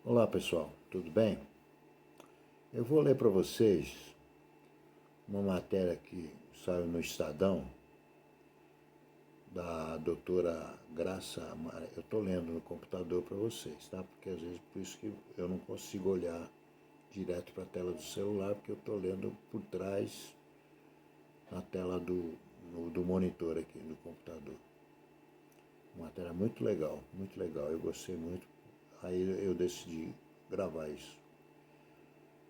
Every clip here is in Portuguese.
Olá pessoal, tudo bem? Eu vou ler para vocês uma matéria que saiu no Estadão da doutora Graça Maria. Eu estou lendo no computador para vocês, tá? Porque às vezes por isso que eu não consigo olhar direto para a tela do celular, porque eu estou lendo por trás na tela do monitor aqui do computador. Uma matéria muito legal, eu gostei muito. Aí eu decidi gravar isso.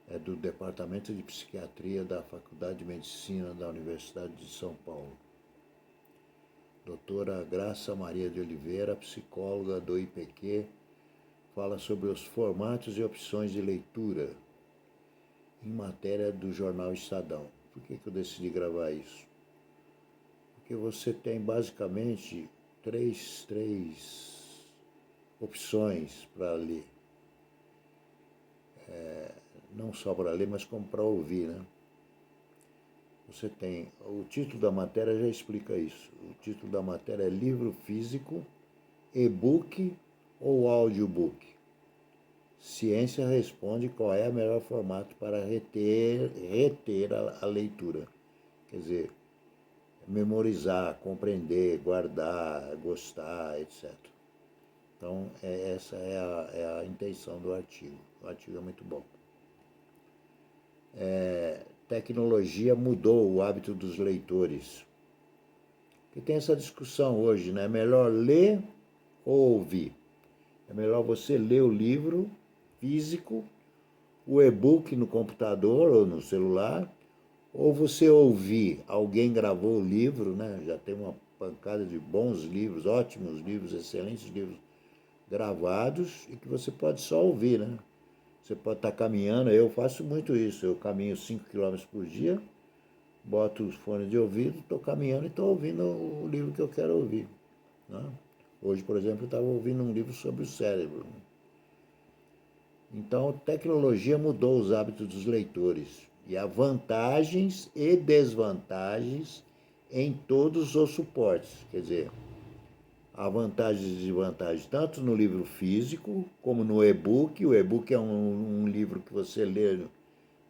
É do Departamento de Psiquiatria da Faculdade de Medicina da Universidade de São Paulo. Doutora Graça Maria de Oliveira, psicóloga do IPQ, fala sobre os formatos e opções de leitura em matéria do jornal Estadão. Por que eu decidi gravar isso? Porque você tem basicamente três opções para ler. Não só para ler, mas como para ouvir, né? Você tem, o título da matéria já explica isso. O título da matéria é livro físico, e-book ou audiobook. Ciência responde qual é o melhor formato para reter a leitura. Quer dizer, memorizar, compreender, guardar, gostar, etc. Então, essa é a intenção do artigo. O artigo é muito bom. Tecnologia mudou o hábito dos leitores. E tem essa discussão hoje, né? É melhor ler ou ouvir? É melhor você ler o livro físico, o e-book no computador ou no celular, ou você ouvir, alguém gravou o livro, né? Já tem uma pancada de bons livros, ótimos livros, excelentes livros gravados e que você pode só ouvir, né? Você pode estar caminhando, eu faço muito isso, eu caminho 5 quilômetros por dia, boto os fones de ouvido, estou caminhando e estou ouvindo o livro que eu quero ouvir. Né? Hoje, por exemplo, eu estava ouvindo um livro sobre o cérebro. Então, a tecnologia mudou os hábitos dos leitores e há vantagens e desvantagens em todos os suportes. Quer dizer, há vantagens e desvantagens tanto no livro físico como no e-book. O e-book é um livro que você lê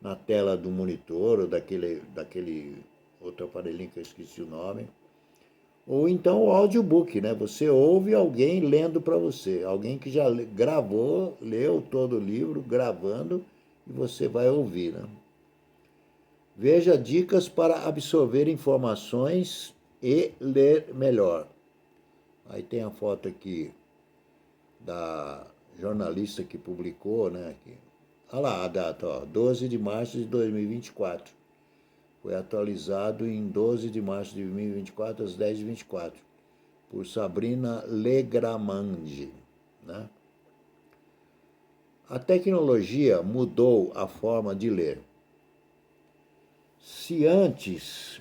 na tela do monitor ou daquele outro aparelhinho que eu esqueci o nome. Ou então o audiobook, né? Você ouve alguém lendo para você, alguém que já gravou, leu todo o livro, gravando, e você vai ouvir, né? Veja dicas para absorver informações e ler melhor. Aí tem a foto aqui da jornalista que publicou, né? Aqui. Olha lá a data, ó, 12 de março de 2024. Foi atualizado em 12 de março de 2024, às 10h24, por Sabrina Legramande. Né? A tecnologia mudou a forma de ler. Se antes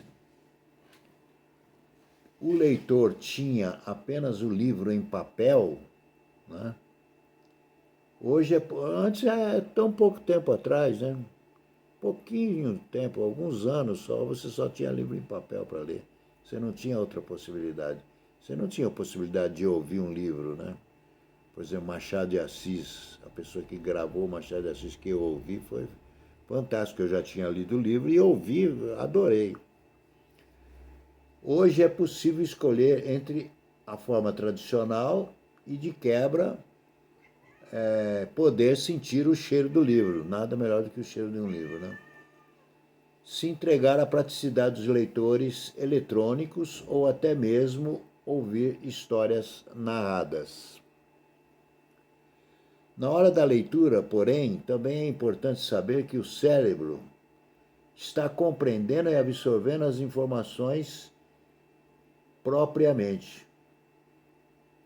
o leitor tinha apenas o livro em papel, né? Hoje, antes é tão pouco tempo atrás, né? Pouquinho tempo, alguns anos só, você só tinha livro em papel para ler. Você não tinha outra possibilidade. Você não tinha a possibilidade de ouvir um livro, né? Por exemplo, Machado de Assis, a pessoa que gravou Machado de Assis que eu ouvi foi fantástico. Eu já tinha lido o livro e ouvi, adorei. Hoje é possível escolher entre a forma tradicional e, de quebra, poder sentir o cheiro do livro. Nada melhor do que o cheiro de um livro, né? Se entregar à praticidade dos leitores eletrônicos ou até mesmo ouvir histórias narradas. Na hora da leitura, porém, também é importante saber que o cérebro está compreendendo e absorvendo as informações propriamente.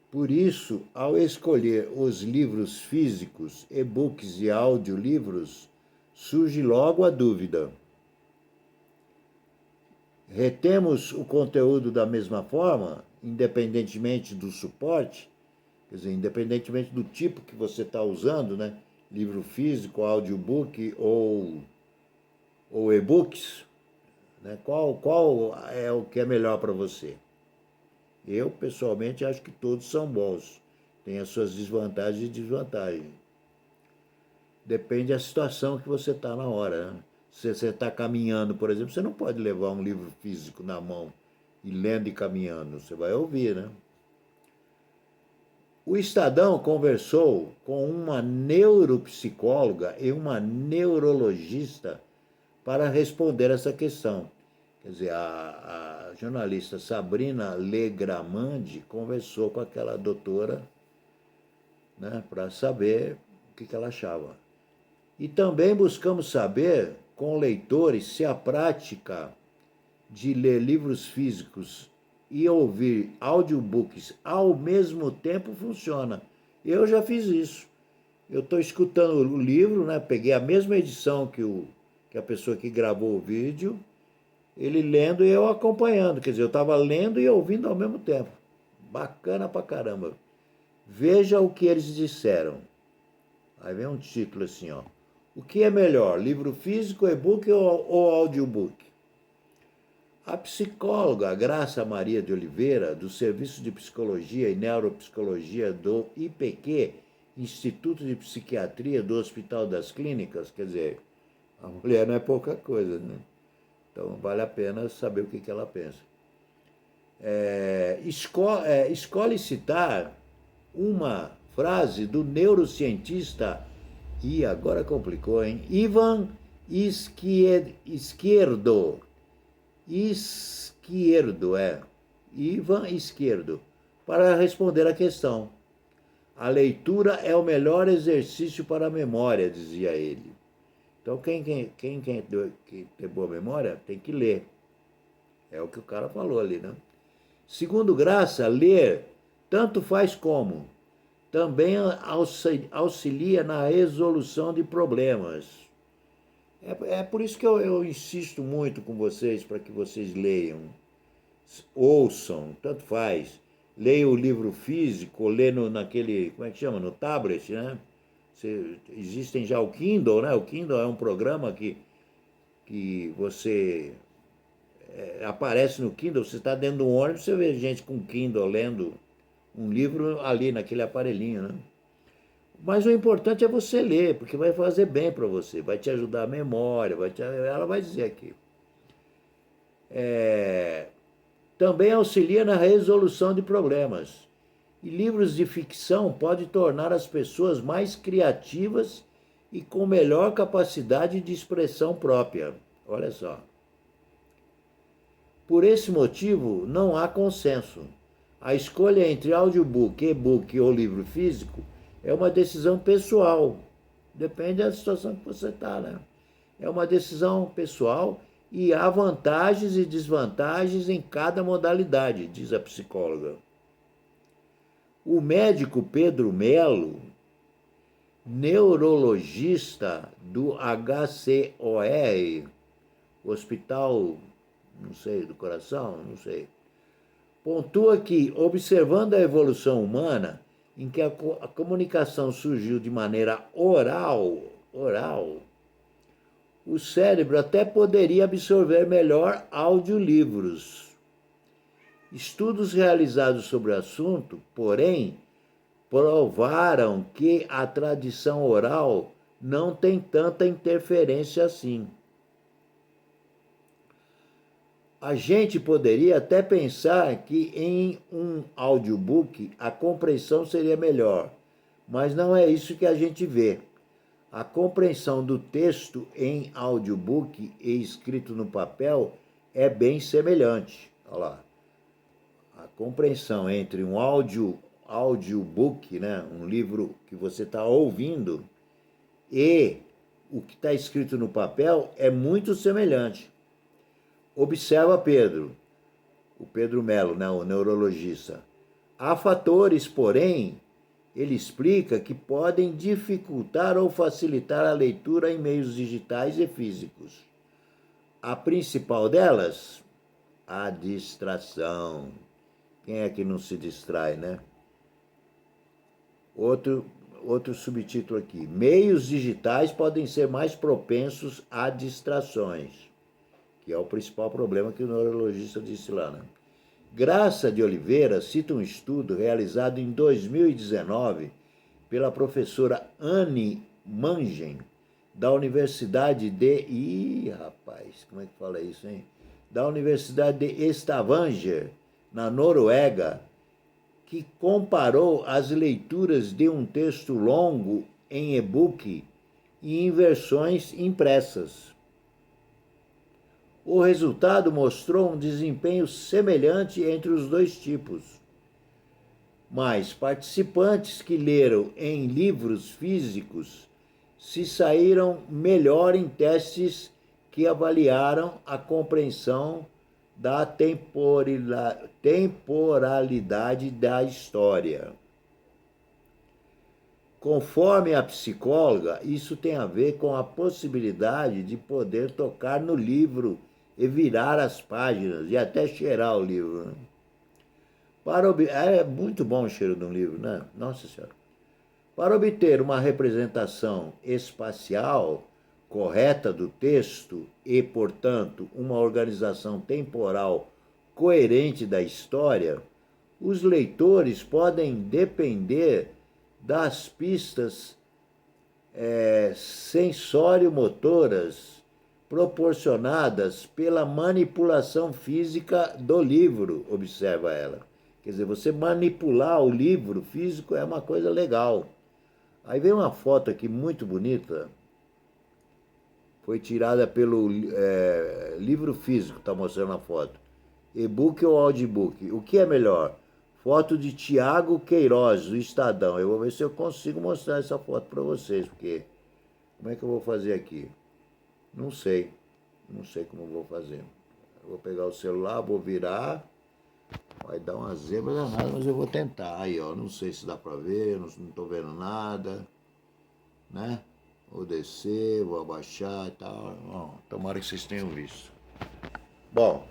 Por isso, ao escolher os livros físicos, e-books e audiolivros, surge logo a dúvida: retemos o conteúdo da mesma forma, independentemente do suporte? Quer dizer, independentemente do tipo que você está usando, né? Livro físico, audiobook ou e-books, né? Qual é o que é melhor para você? Eu, pessoalmente, acho que todos são bons. Tem as suas desvantagens e desvantagens. Depende da situação que você está na hora, né? Se você está caminhando, por exemplo, você não pode levar um livro físico na mão e lendo e caminhando, você vai ouvir, né? O Estadão conversou com uma neuropsicóloga e uma neurologista para responder essa questão. Quer dizer, a jornalista Sabrina Legramandi conversou com aquela doutora, né, para saber o que ela achava. E também buscamos saber com leitores se a prática de ler livros físicos e ouvir audiobooks ao mesmo tempo funciona. Eu já fiz isso. Eu estou escutando o livro, né? Peguei a mesma edição que a pessoa que gravou o vídeo, ele lendo e eu acompanhando. Quer dizer, eu estava lendo e ouvindo ao mesmo tempo. Bacana pra caramba. Veja o que eles disseram. Aí vem um título assim, ó. O que é melhor, livro físico, e-book ou audiobook? A psicóloga Graça Maria de Oliveira, do Serviço de Psicologia e Neuropsicologia do IPQ, Instituto de Psiquiatria do Hospital das Clínicas, quer dizer, a mulher não é pouca coisa, né? Então vale a pena saber o que ela pensa. Escolhe citar uma frase do neurocientista, e agora complicou, hein? Ivan Izquierdo. Ivan Izquierdo, para responder a questão. A leitura é o melhor exercício para a memória, dizia ele. Então, quem tem boa memória tem que ler. É o que o cara falou ali, né? Segundo Graça, ler tanto faz como. Também auxilia na resolução de problemas. É por isso que eu insisto muito com vocês, para que vocês leiam, ouçam, tanto faz. Leia o livro físico, ou lê naquele, como é que chama? No tablet, né? Existem já o Kindle, né? O Kindle é um programa que você aparece no Kindle, você está dentro de um ônibus, você vê gente com Kindle lendo um livro ali naquele aparelhinho, né? Mas o importante é você ler, porque vai fazer bem para você, vai te ajudar a memória, ela vai dizer aqui. Também auxilia na resolução de problemas. E livros de ficção podem tornar as pessoas mais criativas e com melhor capacidade de expressão própria. Olha só. Por esse motivo, não há consenso. A escolha entre audiobook, e-book ou livro físico é uma decisão pessoal. Depende da situação que você está, né? É uma decisão pessoal e há vantagens e desvantagens em cada modalidade, diz a psicóloga. O médico Pedro Melo, neurologista do HCOR, Hospital, não sei, do Coração, não sei, pontua que, observando a evolução humana, em que a comunicação surgiu de maneira oral, o cérebro até poderia absorver melhor audiolivros. Estudos realizados sobre o assunto, porém, provaram que a tradição oral não tem tanta interferência assim. A gente poderia até pensar que em um audiobook a compreensão seria melhor, mas não é isso que a gente vê. A compreensão do texto em audiobook e escrito no papel é bem semelhante. Olha lá. A compreensão entre um audiobook, né, um livro que você está ouvindo, e o que está escrito no papel é muito semelhante. Observa o Pedro Melo, né, o neurologista. Há fatores, porém, ele explica que podem dificultar ou facilitar a leitura em meios digitais e físicos. A principal delas, a distração. Quem é que não se distrai, né? Outro subtítulo aqui. Meios digitais podem ser mais propensos a distrações, que é o principal problema que o neurologista disse lá, né? Graça de Oliveira cita um estudo realizado em 2019 pela professora Anne Mangen, da Universidade de... Ih, rapaz, como é que fala isso, hein? Da Universidade de Stavanger, na Noruega, que comparou as leituras de um texto longo em e-book e em versões impressas. O resultado mostrou um desempenho semelhante entre os dois tipos. Mas participantes que leram em livros físicos se saíram melhor em testes que avaliaram a compreensão da temporalidade da história. Conforme a psicóloga, isso tem a ver com a possibilidade de poder tocar no livro e virar as páginas e até cheirar o livro. Né? É muito bom o cheiro de um livro, né? Nossa Senhora. Para obter uma representação espacial correta do texto e, portanto, uma organização temporal coerente da história, os leitores podem depender das pistas sensório-motoras proporcionadas pela manipulação física do livro, observa ela. Quer dizer, você manipular o livro físico é uma coisa legal. Aí vem uma foto aqui muito bonita, foi tirada pelo livro físico, está mostrando a foto. E-book ou audiobook? O que é melhor? Foto de Tiago Queiroz, do Estadão. Eu vou ver se eu consigo mostrar essa foto para vocês, porque como é que eu vou fazer aqui? Não sei como eu vou fazer. Eu vou pegar o celular, vou virar, vai dar uma zebra danada, mas eu vou tentar. Aí, ó, não sei se dá para ver, não estou vendo nada, né? Vou descer, vou abaixar e tal. Bom, tomara que vocês tenham visto. Bom,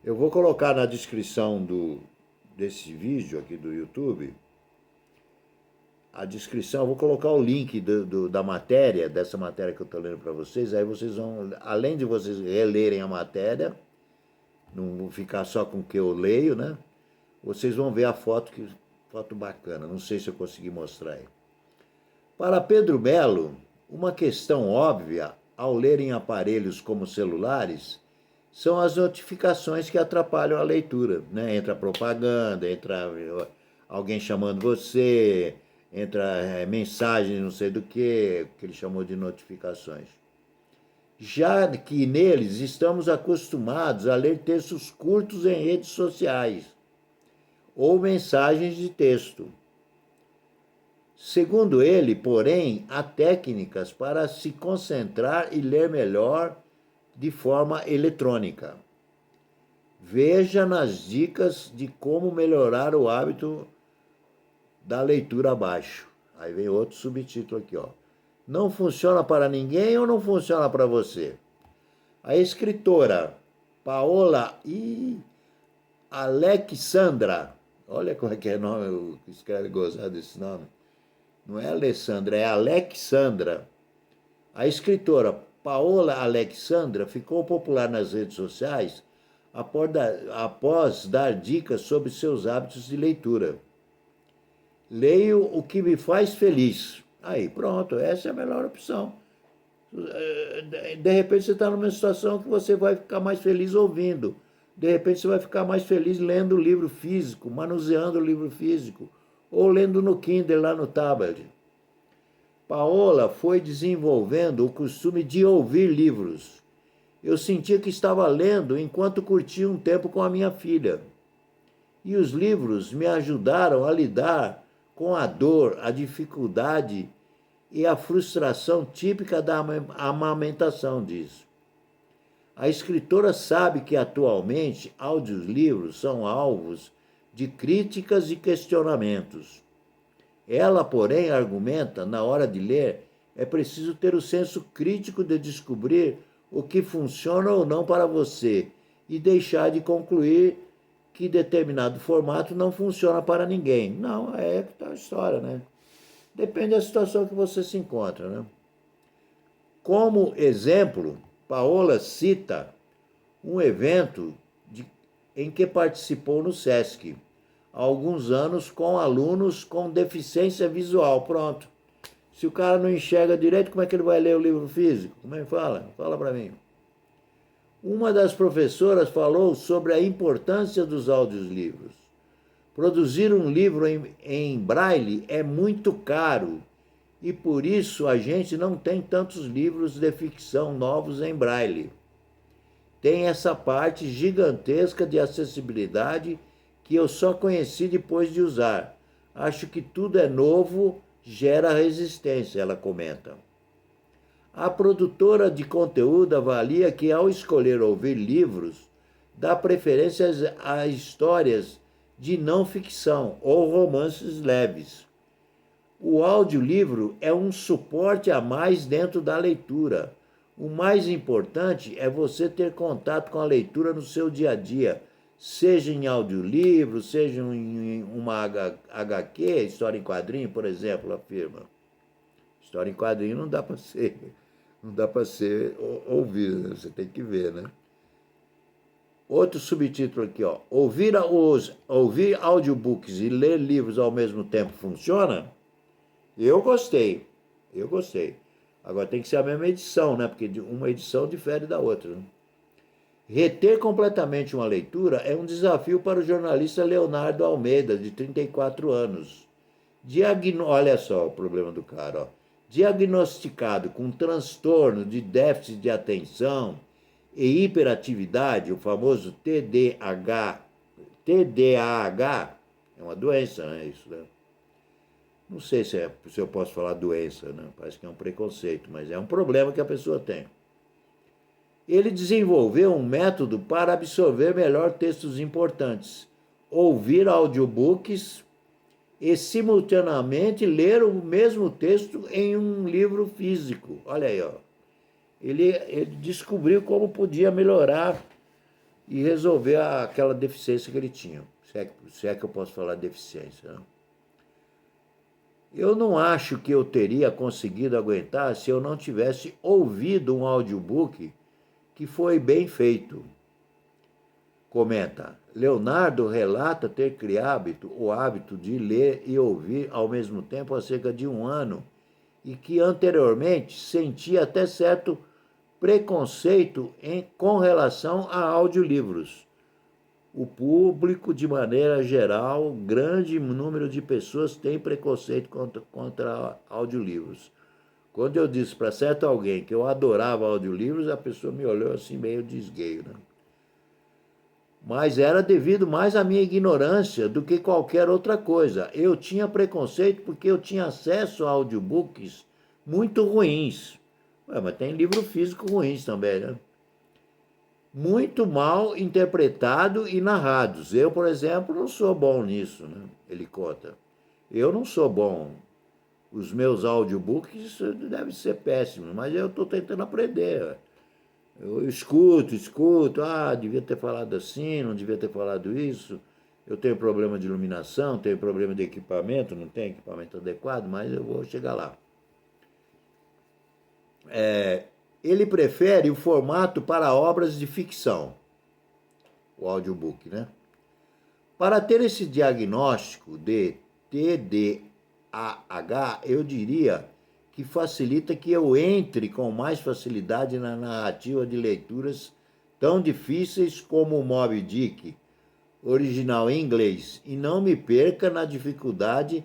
eu vou colocar na descrição desse vídeo aqui do YouTube, a descrição, eu vou colocar o link da matéria, dessa matéria que eu estou lendo para vocês, aí vocês vão, além de vocês relerem a matéria, não vou ficar só com o que eu leio, né? Vocês vão ver a foto, foto bacana, não sei se eu consegui mostrar aí. Para Pedro Melo, uma questão óbvia ao ler em aparelhos como celulares são as notificações que atrapalham a leitura, né? Entra propaganda, entra alguém chamando você, entra mensagem não sei do que ele chamou de notificações. Já que neles estamos acostumados a ler textos curtos em redes sociais ou mensagens de texto. Segundo ele, porém, há técnicas para se concentrar e ler melhor de forma eletrônica. Veja nas dicas de como melhorar o hábito da leitura abaixo. Aí vem outro subtítulo aqui, ó. Não funciona para ninguém ou não funciona para você? A escritora Paola Alexandra, olha como é que é o nome, eu escrevo gozado desse nome. Não é Alessandra, é Alexandra. A escritora Paola Alexandra ficou popular nas redes sociais após dar dicas sobre seus hábitos de leitura. Leio o que me faz feliz. Aí, pronto, essa é a melhor opção. De repente você está numa situação que você vai ficar mais feliz ouvindo. De repente você vai ficar mais feliz lendo o livro físico, manuseando o livro físico, ou lendo no Kindle, lá no tablet. Paola foi desenvolvendo o costume de ouvir livros. Eu sentia que estava lendo enquanto curtia um tempo com a minha filha. E os livros me ajudaram a lidar com a dor, a dificuldade e a frustração típica da amamentação, diz. A escritora sabe que atualmente audiolivros são alvos de críticas e questionamentos. Ela, porém, argumenta, na hora de ler, é preciso ter o senso crítico de descobrir o que funciona ou não para você e deixar de concluir que determinado formato não funciona para ninguém. Não, é que está a história, né? Depende da situação que você se encontra, né? Como exemplo, Paola cita um evento em que participou no SESC, há alguns anos, com alunos com deficiência visual. Pronto. Se o cara não enxerga direito, como é que ele vai ler o livro físico? Como é que fala? Fala para mim. Uma das professoras falou sobre a importância dos audiolivros. Produzir um livro em braille é muito caro e por isso a gente não tem tantos livros de ficção novos em braille. Tem essa parte gigantesca de acessibilidade que eu só conheci depois de usar. Acho que tudo é novo, gera resistência, ela comenta. A produtora de conteúdo avalia que, ao escolher ouvir livros, dá preferência a histórias de não ficção ou romances leves. O audiolivro é um suporte a mais dentro da leitura. O mais importante é você ter contato com a leitura no seu dia a dia, seja em audiolivro, seja em uma HQ, história em quadrinho, por exemplo, afirma. História em quadrinho não dá para ser ouvido, né? Você tem que ver, né? Outro subtítulo aqui, ó. Ouvir audiobooks e ler livros ao mesmo tempo funciona? Eu gostei. Eu gostei. Agora tem que ser a mesma edição, né? Porque uma edição difere da outra, né? Reter completamente uma leitura é um desafio para o jornalista Leonardo Almeida, de 34 anos. Olha só o problema do cara, ó. Diagnosticado com transtorno de déficit de atenção e hiperatividade, o famoso TDAH, é uma doença, né? Isso, né? Não sei se eu posso falar doença, né? Parece que é um preconceito, mas é um problema que a pessoa tem. Ele desenvolveu um método para absorver melhor textos importantes, ouvir audiobooks e simultaneamente ler o mesmo texto em um livro físico. Olha aí, ó. Ele descobriu como podia melhorar e resolver aquela deficiência que ele tinha. Se é que eu posso falar deficiência, né? Eu não acho que eu teria conseguido aguentar se eu não tivesse ouvido um audiobook que foi bem feito. Comenta, Leonardo relata ter criado o hábito de ler e ouvir ao mesmo tempo há cerca de um ano e que anteriormente sentia até certo preconceito com relação a audiolivros. O público, de maneira geral, grande número de pessoas tem preconceito contra audiolivros. Quando eu disse para certo alguém que eu adorava audiolivros, a pessoa me olhou assim meio de esgueio, né? Mas era devido mais à minha ignorância do que qualquer outra coisa. Eu tinha preconceito porque eu tinha acesso a audiobooks muito ruins. Ué, mas tem livro físico ruins também, né? Muito mal interpretados e narrados. Eu, por exemplo, não sou bom nisso, né? Ele conta. Eu não sou bom. Os meus audiobooks devem ser péssimos, mas eu estou tentando aprender. Eu escuto, devia ter falado assim, não devia ter falado isso. Eu tenho problema de iluminação, tenho problema de equipamento, não tenho equipamento adequado, mas eu vou chegar lá. Ele prefere o formato para obras de ficção, o audiobook, né? Para ter esse diagnóstico de TDAH, eu diria que facilita que eu entre com mais facilidade na narrativa de leituras tão difíceis como o Moby Dick, original em inglês, e não me perca na dificuldade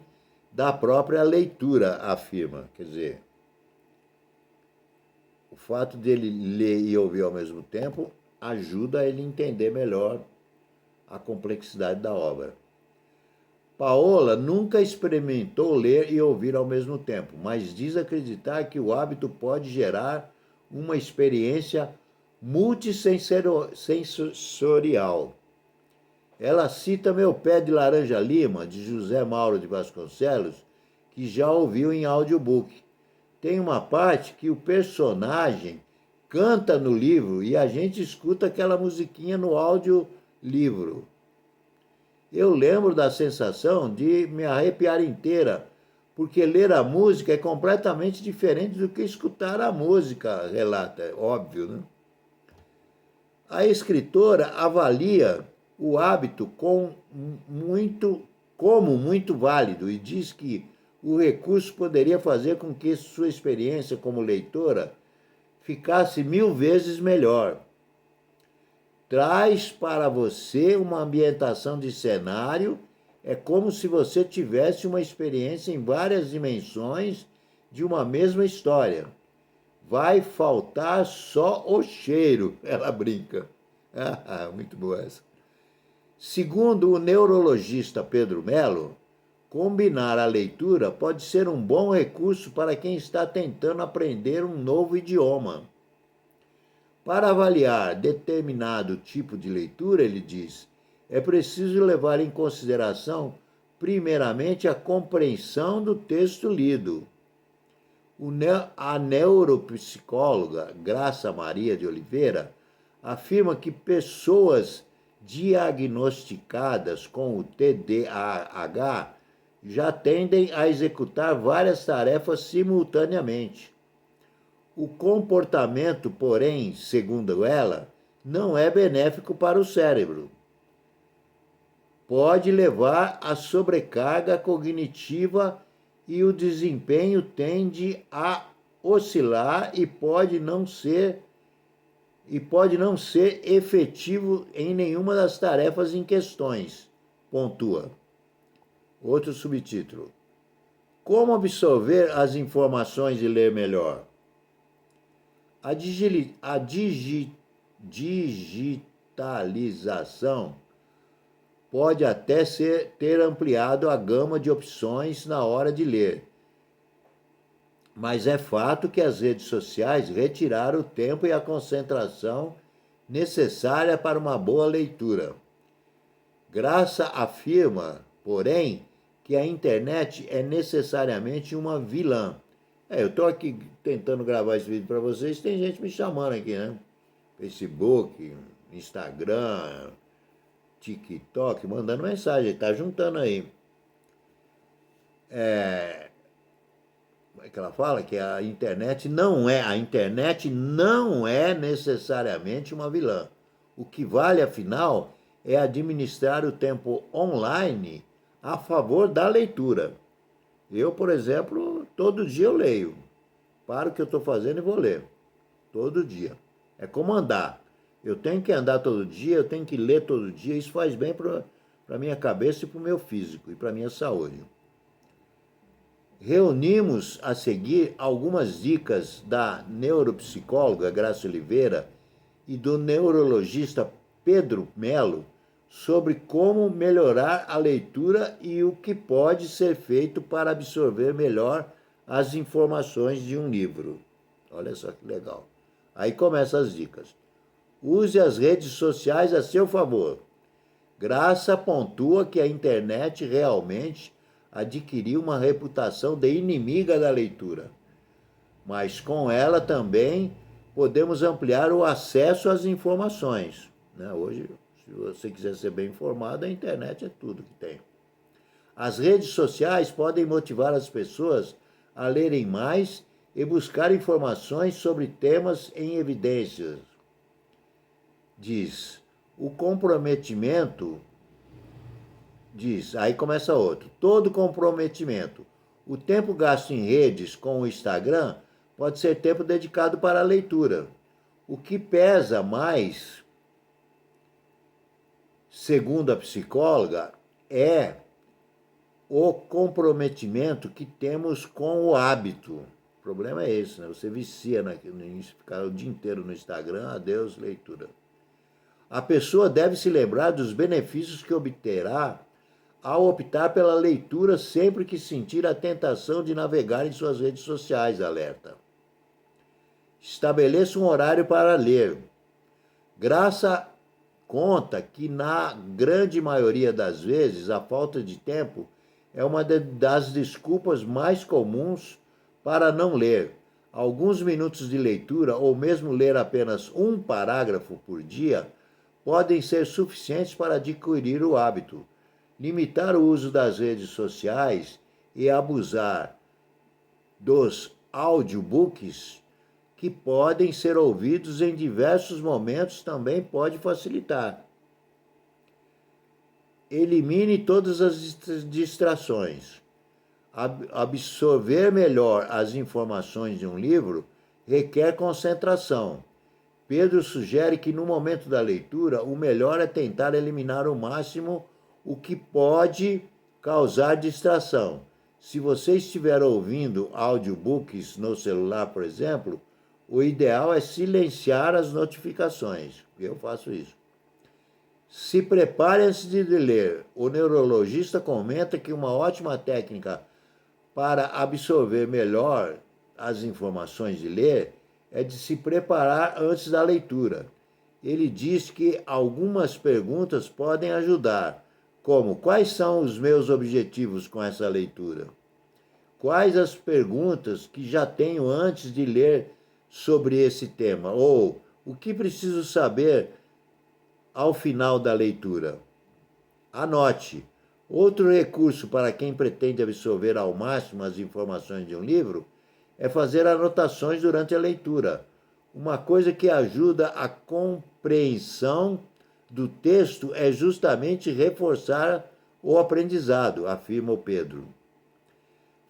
da própria leitura, afirma. Quer dizer, o fato dele ler e ouvir ao mesmo tempo ajuda a ele entender melhor a complexidade da obra. Paola nunca experimentou ler e ouvir ao mesmo tempo, mas diz acreditar que o hábito pode gerar uma experiência multissensorial. Ela cita Meu Pé de Laranja Lima, de José Mauro de Vasconcelos, que já ouviu em audiobook. Tem uma parte que o personagem canta no livro e a gente escuta aquela musiquinha no audiolivro. Eu lembro da sensação de me arrepiar inteira, porque ler a música é completamente diferente do que escutar a música, relata, é óbvio, né? A escritora avalia o hábito como muito válido e diz que o recurso poderia fazer com que sua experiência como leitora ficasse 1000 vezes melhor. Traz para você uma ambientação de cenário, é como se você tivesse uma experiência em várias dimensões de uma mesma história. Vai faltar só o cheiro, ela brinca. Muito boa essa. Segundo o neurologista Pedro Melo, combinar a leitura pode ser um bom recurso para quem está tentando aprender um novo idioma. Para avaliar determinado tipo de leitura, ele diz, é preciso levar em consideração, primeiramente, a compreensão do texto lido. A neuropsicóloga Graça Maria de Oliveira afirma que pessoas diagnosticadas com o TDAH já tendem a executar várias tarefas simultaneamente. O comportamento, porém, segundo ela, não é benéfico para o cérebro. Pode levar à sobrecarga cognitiva e o desempenho tende a oscilar e pode não ser efetivo em nenhuma das tarefas em questões, pontua. Outro subtítulo. Como absorver as informações e ler melhor? A digitalização pode até ter ampliado a gama de opções na hora de ler, mas é fato que as redes sociais retiraram o tempo e a concentração necessária para uma boa leitura. Graça afirma, porém, que a internet é necessariamente uma vilã. Eu estou aqui tentando gravar esse vídeo para vocês, tem gente me chamando aqui, né? Facebook, Instagram, TikTok, mandando mensagem, está juntando aí. Como é que ela fala? Que a internet não é necessariamente uma vilã. O que vale, afinal, é administrar o tempo online a favor da leitura. Eu, por exemplo, todo dia eu leio. Paro o que eu estou fazendo e vou ler. Todo dia. É como andar. Eu tenho que andar todo dia, eu tenho que ler todo dia. Isso faz bem para a minha cabeça e para o meu físico e para a minha saúde. Reunimos a seguir algumas dicas da neuropsicóloga Graça Oliveira e do neurologista Pedro Melo sobre como melhorar a leitura e o que pode ser feito para absorver melhor as informações de um livro. Olha só que legal. Aí começam as dicas. Use as redes sociais a seu favor. Graça pontua que a internet realmente adquiriu uma reputação de inimiga da leitura, mas com ela também podemos ampliar o acesso às informações. Hoje, se você quiser ser bem informado, a internet é tudo que tem. As redes sociais podem motivar as pessoas a lerem mais e buscar informações sobre temas em evidências. Diz, o comprometimento, aí começa outro, todo comprometimento. O tempo gasto em redes com o Instagram pode ser tempo dedicado para a leitura. O que pesa mais, segundo a psicóloga, é o comprometimento que temos com o hábito. O problema é esse, né? Você vicia no início, ficar o dia inteiro no Instagram, adeus, leitura. A pessoa deve se lembrar dos benefícios que obterá ao optar pela leitura sempre que sentir a tentação de navegar em suas redes sociais, alerta. Estabeleça um horário para ler. Graça conta que, na grande maioria das vezes, a falta de tempo é uma das desculpas mais comuns para não ler. Alguns minutos de leitura, ou mesmo ler apenas um parágrafo por dia, podem ser suficientes para adquirir o hábito. Limitar o uso das redes sociais e abusar dos audiobooks, que podem ser ouvidos em diversos momentos, também pode facilitar. Elimine todas as distrações. Absorver melhor as informações de um livro requer concentração. Pedro sugere que no momento da leitura, o melhor é tentar eliminar o máximo o que pode causar distração. Se você estiver ouvindo audiobooks no celular, por exemplo, o ideal é silenciar as notificações. Eu faço isso. Se prepare antes de ler. O neurologista comenta que uma ótima técnica para absorver melhor as informações de ler é de se preparar antes da leitura. Ele diz que algumas perguntas podem ajudar, como: quais são os meus objetivos com essa leitura? Quais as perguntas que já tenho antes de ler sobre esse tema? Ou o que preciso saber ao final da leitura? Anote. Outro recurso para quem pretende absorver ao máximo as informações de um livro é fazer anotações durante a leitura. Uma coisa que ajuda a compreensão do texto é justamente reforçar o aprendizado, afirma o Pedro.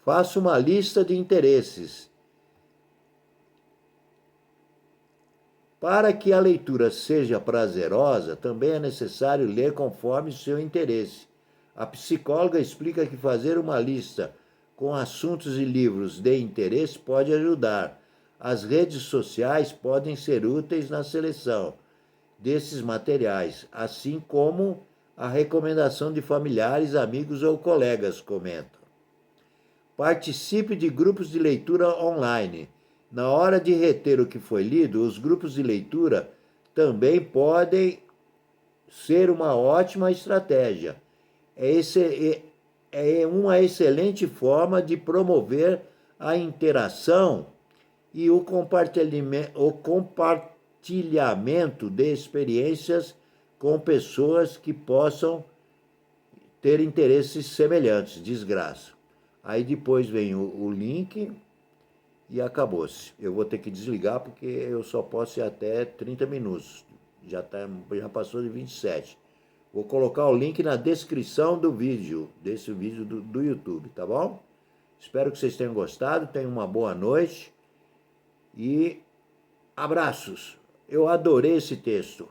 Faça uma lista de interesses. Para que a leitura seja prazerosa, também é necessário ler conforme seu interesse. A psicóloga explica que fazer uma lista com assuntos e livros de interesse pode ajudar. As redes sociais podem ser úteis na seleção desses materiais, assim como a recomendação de familiares, amigos ou colegas, comenta. Participe de grupos de leitura online. Na hora de reter o que foi lido, os grupos de leitura também podem ser uma ótima estratégia. É uma excelente forma de promover a interação e o compartilhamento de experiências com pessoas que possam ter interesses semelhantes. Desgraça. Aí depois vem o link e acabou-se. Eu vou ter que desligar porque eu só posso ir até 30 minutos. Já passou de 27. Vou colocar o link na descrição do vídeo, desse vídeo do YouTube, tá bom? Espero que vocês tenham gostado, tenham uma boa noite e abraços. Eu adorei esse texto.